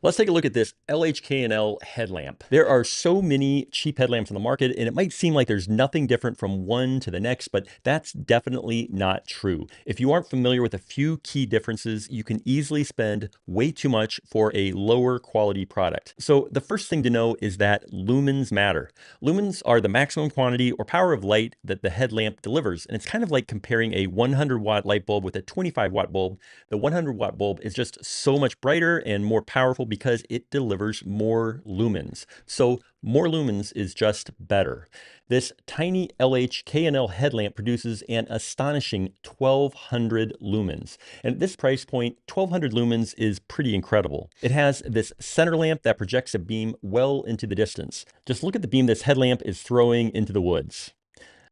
Let's take a look at this LHKNL headlamp. There are so many cheap headlamps on the market, and it might seem like there's nothing different from one to the next, but that's definitely not true. If you aren't familiar with a few key differences, you can easily spend way too much for a lower quality product. So the first thing to know is that lumens matter. Lumens are the maximum quantity or power of light that the headlamp delivers, and it's kind of like comparing a 100-watt light bulb with a 25-watt bulb. The 100-watt bulb is just so much brighter and more powerful because it delivers more lumens. So more lumens is just better. This tiny LHKNL headlamp produces an astonishing 1200 lumens. And at this price point, 1200 lumens is pretty incredible. It has this center lamp that projects a beam well into the distance. Just look at the beam this headlamp is throwing into the woods.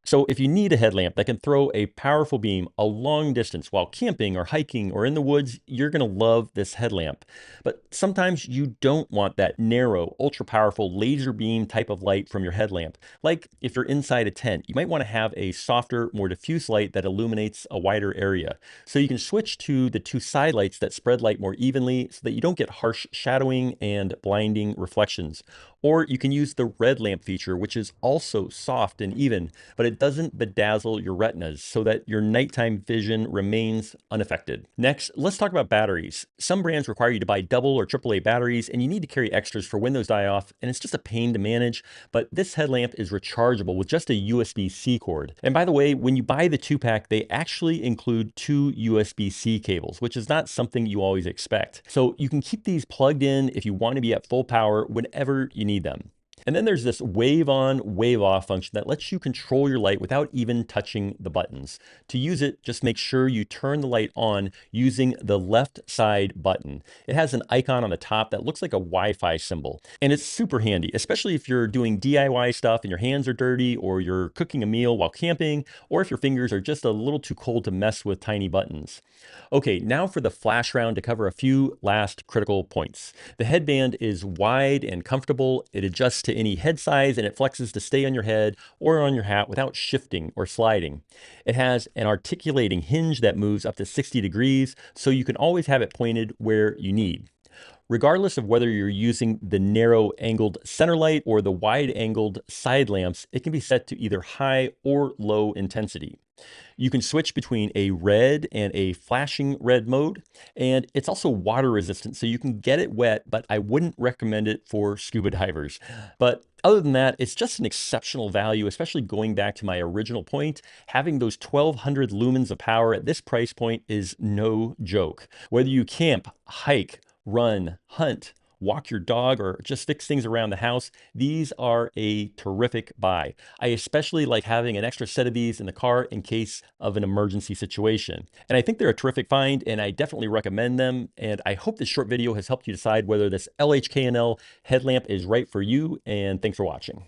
So if you need a headlamp that can throw a powerful beam a long distance while camping or hiking or in the woods, you're going to love this headlamp. But sometimes you don't want that narrow, ultra powerful laser beam type of light from your headlamp. Like if you're inside a tent, you might want to have a softer, more diffuse light that illuminates a wider area. So you can switch to the two side lights that spread light more evenly so that you don't get harsh shadowing and blinding reflections. Or you can use the red lamp feature, which is also soft and even, but it doesn't bedazzle your retinas so that your nighttime vision remains unaffected. Next, let's talk about batteries. Some brands require you to buy double or AAA batteries, and you need to carry extras for when those die off, and it's just a pain to manage, but this headlamp is rechargeable with just a USB-C cord. And by the way, when you buy the 2-pack, they actually include 2 USB-C cables, which is not something you always expect. So you can keep these plugged in if you want to be at full power whenever you need them. And then there's this wave on, wave off function that lets you control your light without even touching the buttons. To use it, just make sure you turn the light on using the left side button. It has an icon on the top that looks like a Wi-Fi symbol. And it's super handy, especially if you're doing DIY stuff and your hands are dirty, or you're cooking a meal while camping, or if your fingers are just a little too cold to mess with tiny buttons. Okay, now for the flash round to cover a few last critical points. The headband is wide and comfortable. It adjusts to any head size, and it flexes to stay on your head or on your hat without shifting or sliding. It has an articulating hinge that moves up to 60 degrees, so you can always have it pointed where you need. Regardless of whether you're using the narrow angled center light or the wide angled side lamps, it can be set to either high or low intensity. You can switch between a red and a flashing red mode, and it's also water resistant, so you can get it wet, but I wouldn't recommend it for scuba divers. But other than that, it's just an exceptional value, especially going back to my original point. Having those 1200 lumens of power at this price point is no joke. Whether you camp, hike, run, hunt, walk your dog, or just fix things around the house, these are a terrific buy. I especially like having an extra set of these in the car in case of an emergency situation. And I think they're a terrific find, and I definitely recommend them. And I hope this short video has helped you decide whether this LHKNL headlamp is right for you, and thanks for watching.